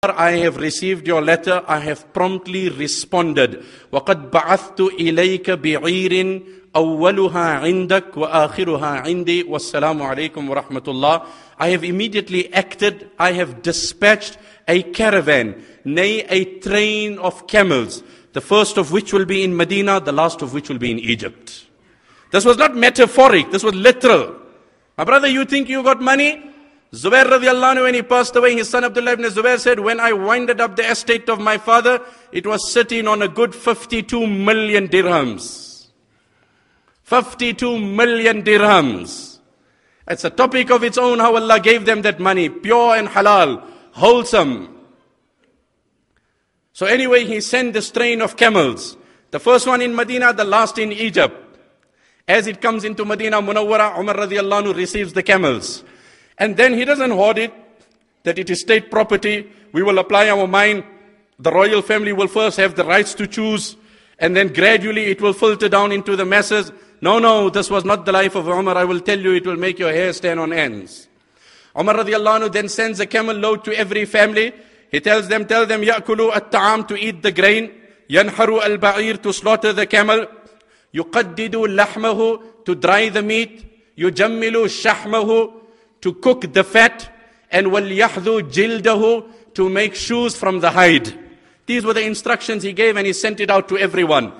I have received your letter, I have promptly responded. وَقَدْ بَعَثْتُ إِلَيْكَ بِعِيرٍ أَوَّلُهَا عِنْدَكَ وَآخِرُهَا عِنْدِي وَالسَّلَامُ عَلَيْكُمْ وَرَحْمَةُ اللَّهِ. I have immediately acted, I have dispatched a caravan, nay a train of camels, the first of which will be in Medina, the last of which will be in Egypt. This was not metaphoric, this was literal. My brother, you think you got money? Zubair radiallahu anhu, when he passed away, his son Abdullah ibn Zubair said, when I winded up the estate of my father, it was sitting on a good 52 million dirhams. 52 million dirhams. It's a topic of its own how Allah gave them that money, pure and halal, wholesome. So anyway, he sent this train of camels. The first one in Medina, the last in Egypt. As it comes into Medina Munawwara, Umar radiallahu anhu receives the camels. And then he doesn't hoard it, that it is state property. We will apply our mind. The royal family will first have the rights to choose. And then gradually it will filter down into the masses. No, this was not the life of Umar. I will tell you, it will make your hair stand on ends. Umar radiallahu anhu then sends a camel load to every family. He tells them, يَأْكُلُوا الطَّعَامِ, to eat the grain. يَنْحَرُوا الْبَعِيرِ, to slaughter the camel. يُقَدِّدُوا لَحْمَهُ, to dry the meat. يُجَمِّلُوا شَحْمَهُ, to cook the fat. And وَلْيَحْذُوا جِلْدَهُ, to make shoes from the hide. These were the instructions he gave, and he sent it out to everyone.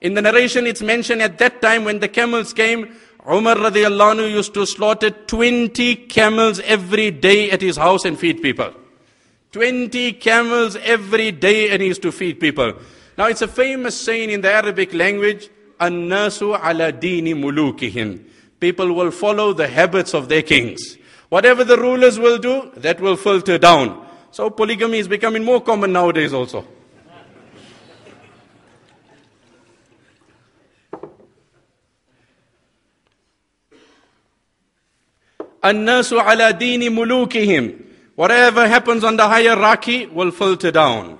In the narration it's mentioned at that time when the camels came, Umar radiallahu anhu used to slaughter 20 camels every day at his house and feed people. 20 camels every day, and he used to feed people. Now it's a famous saying in the Arabic language, النَّاسُ عَلَى دِينِ مُلُوكِهِمْ. People will follow the habits of their kings. Whatever the rulers will do, that will filter down. So polygamy is becoming more common nowadays also. النَّاسُ عَلَى دِينِ مُلُوكِهِمْ. Whatever happens on the hierarchy will filter down.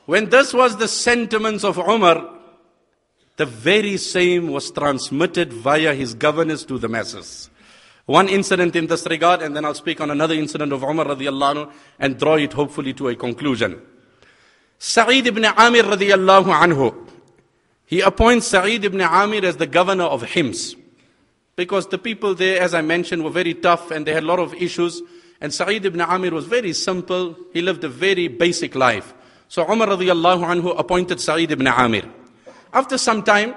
When this was the sentiments of Umar, the very same was transmitted via his governors to the masses. One incident in this regard, and then I'll speak on another incident of Umar radiallahu anhu and draw it hopefully to a conclusion. Sa'id ibn Amir radiallahu anhu, he appoints Sa'id ibn Amir as the governor of Hims. Because the people there, as I mentioned, were very tough and they had a lot of issues. And Sa'id ibn Amir was very simple. He lived a very basic life. So Umar radiallahu anhu appointed Sa'id ibn Amir. After some time,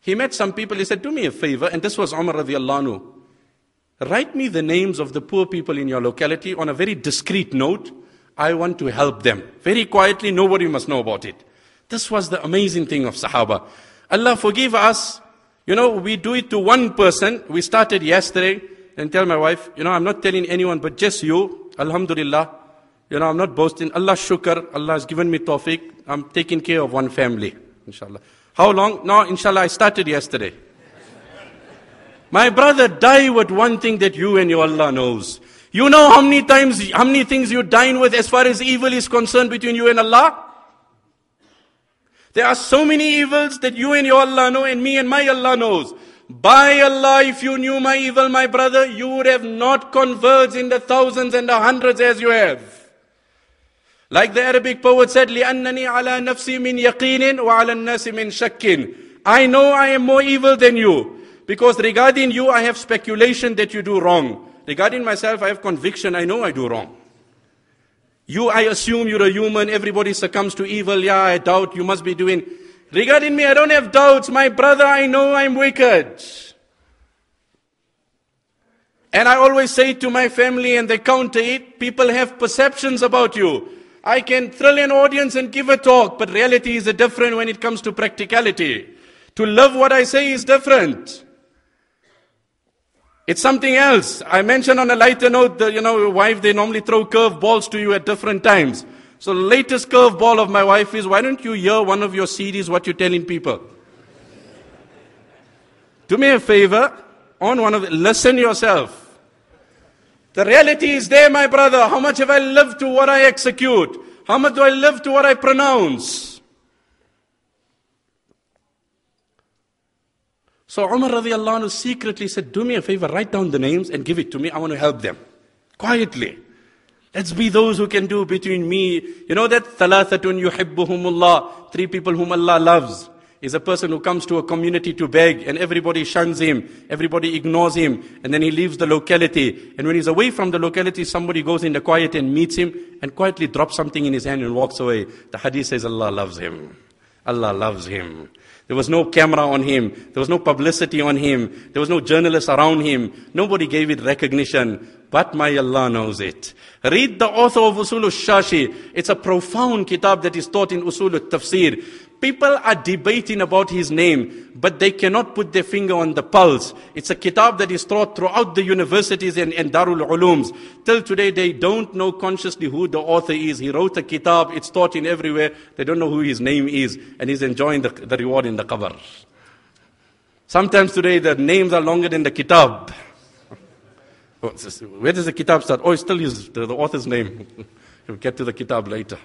he met some people. He said, do me a favor. And this was Umar radiallahu anhu. Write me the names of the poor people in your locality on a very discreet note. I want to help them. Very quietly, nobody must know about it. This was the amazing thing of Sahaba. Allah forgive us. You know, we do it to one person. We started yesterday and tell my wife, I'm not telling anyone but just you. Alhamdulillah. I'm not boasting. Allah shukr. Allah has given me tawfiq. I'm taking care of one family. Inshallah. How long? No, inshallah, I started yesterday. My brother, die with one thing that you and your Allah knows. You know how many things you dine with as far as evil is concerned between you and Allah? There are so many evils that you and your Allah know and me and my Allah knows. By Allah, if you knew my evil, my brother, you would have not converged in the thousands and the hundreds as you have. Like the Arabic poet said, لِأَنَّنِي عَلَى نَفْسِي مِنْ يَقِينٍ وَعَلَى النَّاسِ مِنْ شَكٍّ. I know I am more evil than you. Because regarding you, I have speculation that you do wrong. Regarding myself, I have conviction, I know I do wrong. You, I assume you're a human, everybody succumbs to evil, yeah, I doubt you must be doing. Regarding me, I don't have doubts, my brother, I know I'm wicked. And I always say to my family, and they counter it, people have perceptions about you. I can thrill an audience and give a talk, but reality is different when it comes to practicality. To love what I say is different. It's something else. I mentioned on a lighter note that, your wife, they normally throw curve balls to you at different times. So the latest curve ball of my wife is, why don't you hear one of your CDs, what you're telling people? Do me a favor, listen yourself. The reality is there, my brother. How much have I lived to what I execute? How much do I live to what I pronounce? So Umar radiallahu anhu secretly said, do me a favor, write down the names and give it to me. I want to help them. Quietly. Let's be those who can do between me. You know that thalathatun yuhibbuhumullah, 3 people whom Allah loves, is a person who comes to a community to beg and everybody shuns him, everybody ignores him, and then he leaves the locality. And when he's away from the locality, somebody goes in the quiet and meets him and quietly drops something in his hand and walks away. The hadith says Allah loves him. Allah loves him. There was no camera on him. There was no publicity on him. There was no journalists around him. Nobody gave it recognition. But my Allah knows it. Read the author of Usul al-Shashi. It's a profound kitab that is taught in Usul al-Tafsir. People are debating about his name, but they cannot put their finger on the pulse. It's a kitab that is taught throughout the universities and Darul Ulooms. Till today, they don't know consciously who the author is. He wrote a kitab, it's taught in everywhere. They don't know who his name is, and he's enjoying the reward in the qabr. Sometimes today, the names are longer than the kitab. Where does the kitab start? Oh, it's still the author's name. We'll get to the kitab later.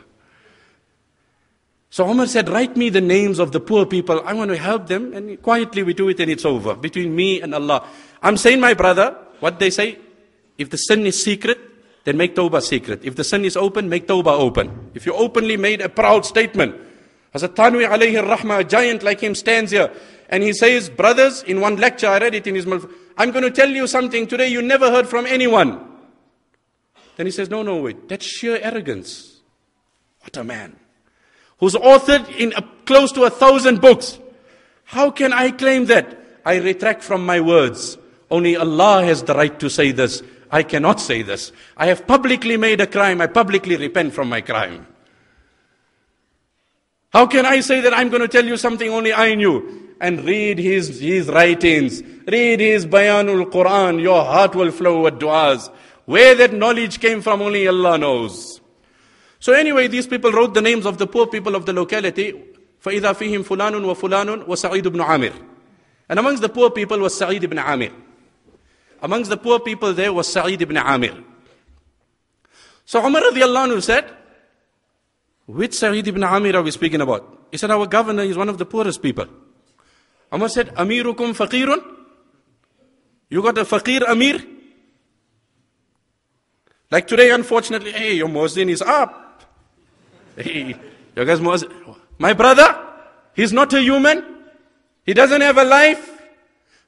So Umar said, write me the names of the poor people. I want to help them. And quietly we do it and it's over. Between me and Allah. I'm saying, my brother, what they say, if the sin is secret, then make tawbah secret. If the sin is open, make tawbah open. If you openly made a proud statement, Hazrat Tanwi alayhi rahmah, a giant like him stands here. And he says, brothers, in one lecture, I read it in his mouth, I'm going to tell you something today you never heard from anyone. Then he says, no, wait, that's sheer arrogance. What a man. Who's authored in close to 1,000 books. How can I claim that? I retract from my words. Only Allah has the right to say this. I cannot say this. I have publicly made a crime. I publicly repent from my crime. How can I say that I'm going to tell you something only I knew? And read his writings. Read his Bayanul Quran. Your heart will flow with du'as. Where that knowledge came from, only Allah knows. So anyway, these people wrote the names of the poor people of the locality. فَإِذَا فِيهِمْ فُلَانٌ وَفُلَانٌ وَسَعِيدُ بْنُ عَامِرٍ. And amongst the poor people was Sa'id ibn Amir. Amongst the poor people there was Sa'id ibn Amir. So Umar radiallahu anhu said, which Sa'id ibn Amir are we speaking about? He said, our governor is one of the poorest people. Umar said, Amirukum faqirun? You got a faqir Amir? Like today, unfortunately, hey, your muezzin is up. Hey, your guys muezzin. My brother, he's not a human. He doesn't have a life.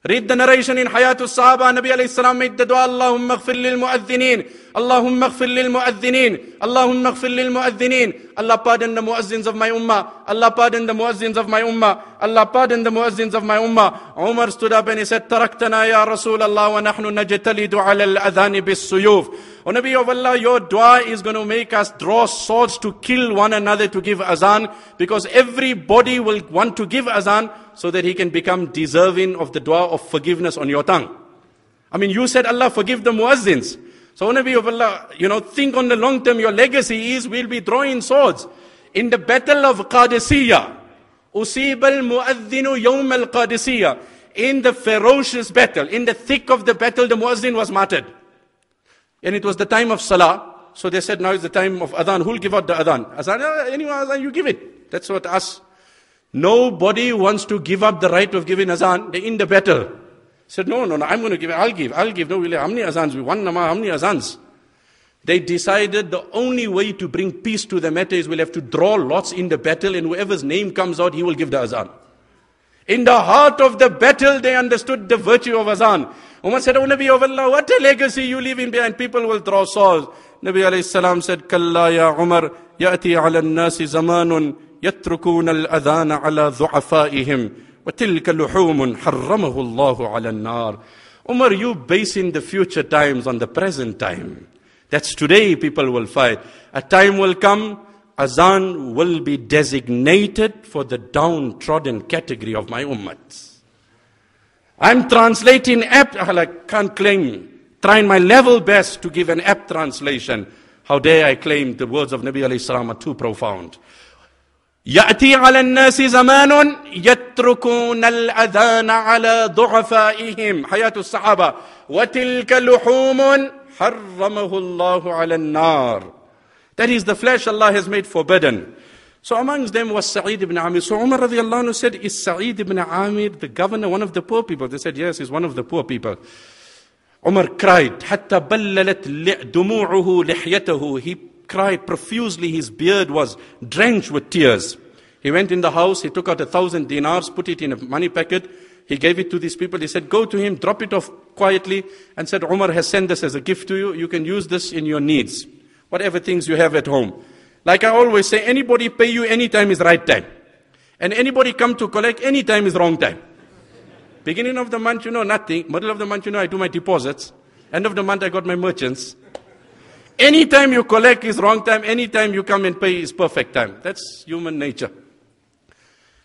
Read the narration in Hayatul Sahaba. Nabi alayhi salam made the dua, Allahumma ghfir lil mu'adhdhinin. Allahumma ghfir lil mu'adhdhinin. Allahumma ghfir lil mu'adhdhinin. Allah pardon the muazzins of my ummah. Allah pardon the muazzins of my ummah. Allah pardon the muazzins of my ummah. Umar stood up and he said, Taraktana ya Rasulallah wa nahnu najtalidu ala al-adhani bis-suyuf. O Nabi of Allah, your dua is going to make us draw swords to kill one another to give azan, because everybody will want to give azan so that he can become deserving of the dua of forgiveness on your tongue. I mean, you said, Allah forgive the muazzins. So, O Nabi of Allah, think on the long term, your legacy is, we'll be drawing swords. In the battle of Qadisiyah, Usib al-mu'adhdhinu yawm al-Qadisiyah, in the ferocious battle, in the thick of the battle, the muazzin was martyred. And it was the time of Salah. So they said, now is the time of Adhan. Who'll give out the Adhan? Azan, anyone Adhan, you give it. That's what us. Nobody wants to give up the right of giving Azan. They're in the battle. Said, no, I'm going to give it. I'll give. No, how many Azans? One namaz, how many Azans? They decided the only way to bring peace to the matter is we'll have to draw lots in the battle, and whoever's name comes out, he will give the Azan. In the heart of the battle, they understood the virtue of Azan. Umar said, O Nabi of Allah, what a legacy you leaving behind. People will draw swords. Nabi alayhi salam said, Kalla ya Umar, ya'ti ala nasi zamanun, yatrukuna al-adhana ala dhu'afaihim, wa tilka luhumun harramahu Allahu ala an-nar. Umar, you basing the future times on the present time. That's today people will fight. A time will come, Azan will be designated for the downtrodden category of my ummah. I'm translating apt, I can't claim, trying my level best to give an apt translation. How dare I claim the words of Nabi alayhi salam are too profound. يأتي على الناس زمان يتركون الأذان على ضعفائهم حياة الصحابة وتلك لحوم حرمه الله على النار. That is the flesh Allah has made forbidden. So amongst them was Sa'id ibn Amir. So Umar radiallahu anhu said, is Sa'id ibn Amir the governor, one of the poor people? They said, yes, he's one of the poor people. Umar cried, حَتَّى بَلَّلَتْ دُمُوعُهُ لِحْيَتَهُ. He cried profusely, his beard was drenched with tears. He went in the house, he took out 1,000 dinars, put it in a money packet, he gave it to these people. He said, go to him, drop it off quietly, and said, Umar has sent this as a gift to you. You can use this in your needs, whatever things you have at home. Like I always say, anybody pay you anytime is right time. And anybody come to collect anytime is wrong time. Beginning of the month, nothing. Middle of the month, I do my deposits. End of the month, I got my merchants. Anytime you collect is wrong time. Anytime you come and pay is perfect time. That's human nature.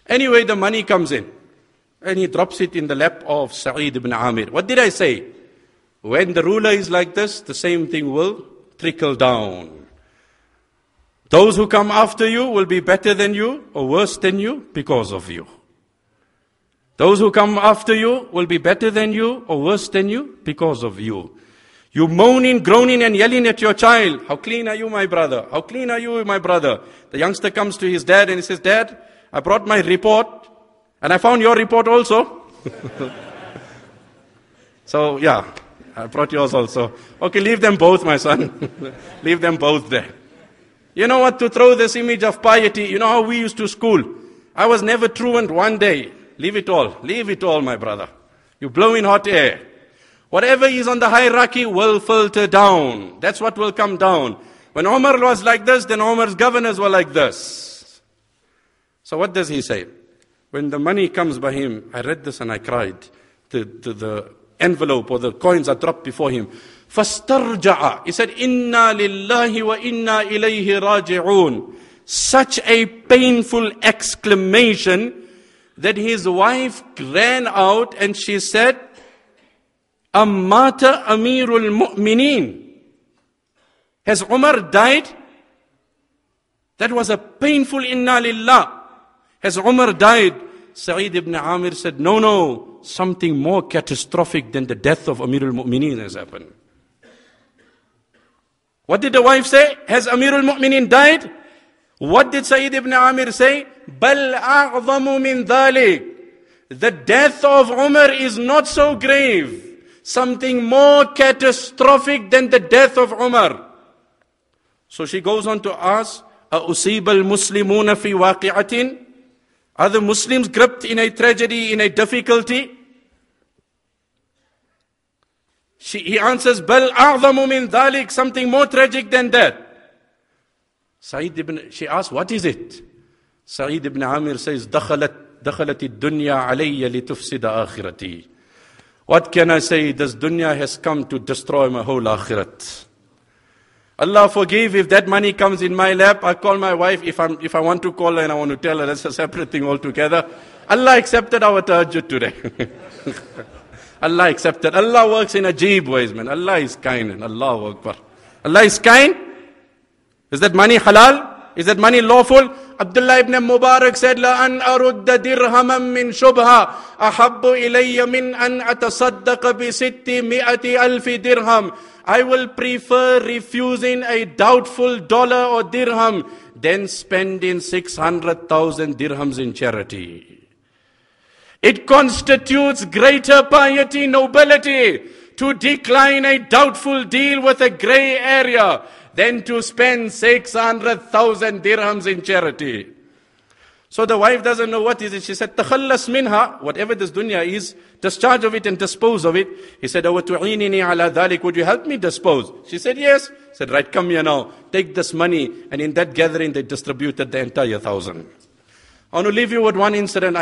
Anyway, the money comes in. And he drops it in the lap of Sa'id ibn Amir. What did I say? When the ruler is like this, the same thing will trickle down. Those who come after you will be better than you or worse than you because of you. Those who come after you will be better than you or worse than you because of you. You moaning, groaning and yelling at your child. How clean are you, my brother? How clean are you, my brother? The youngster comes to his dad and he says, Dad, I brought my report and I found your report also. So, yeah, I brought yours also. Okay, leave them both, my son. Leave them both there. You know what, to throw this image of piety, you know how we used to school. I was never truant one day. Leave it all, my brother. You blow in hot air. Whatever is on the hierarchy will filter down. That's what will come down. When Umar was like this, then Umar's governors were like this. So what does he say? When the money comes by him, I read this and I cried. The envelope or the coins are dropped before him. فَاسْتَرْجَعَ. He said, إِنَّا لِلَّهِ وَإِنَّا إِلَيْهِ رَاجِعُونَ. Such a painful exclamation that his wife ran out and she said, Ammata Amirul Mu'mineen. Has Umar died? That was a painful inna lillah. Has Umar died? Sa'id ibn Amir said, no, something more catastrophic than the death of Amirul Mu'mineen has happened. What did the wife say? Has Amirul Mu'mineen died? What did Sa'id ibn Amir say? Bal a'zamu min dhalik. The death of Umar is not so grave. Something more catastrophic than the death of Umar. So she goes on to ask, أَأُصِيبَ الْمُسْلِمُونَ فِي وَاقِعَةٍ? Are the Muslims gripped in a tragedy, in a difficulty? He answers, بَلْ أَعْظَمُ مِنْ ذَلِكَ. Something more tragic than that. She asks, what is it? Sa'id ibn Amir says, دخلت الدنيا علي لتفسد آخرتي. What can I say? This dunya has come to destroy my whole akhirat. Allah forgive if that money comes in my lap. I call my wife if I want to call her and I want to tell her. That's a separate thing altogether. Allah accepted our tahajjud today. Allah accepted. Allah works in ajeeb ways, man. Allah is kind and Allahu Akbar. Allah is kind. Is that money halal? Is that money lawful? Abdullah ibn Mubarak said, لَأَنْ أَرُدَّ دِرْهَمًا مِّن شُبْهَةٍ أَحَبُّ إِلَيَّ مِنْ أَنْ أَتَصَدَّقَ بِسِتِّمِئَةِ أَلْفِ dirham. I will prefer refusing a doubtful dollar or dirham than spending 600,000 dirhams in charity. It constitutes greater piety, nobility, to decline a doubtful deal with a gray area than to spend 600,000 dirhams in charity. So the wife doesn't know what is it. She said, تَخَلَّصْ مِنْهَا. Whatever this dunya is, discharge of it and dispose of it. He said, وَتُعِينِنِي عَلَى ذَلِكَ. Would you help me dispose? She said, yes. He said, right, come here now. Take this money. And in that gathering, they distributed the entire 1,000. I want to leave you with one incident.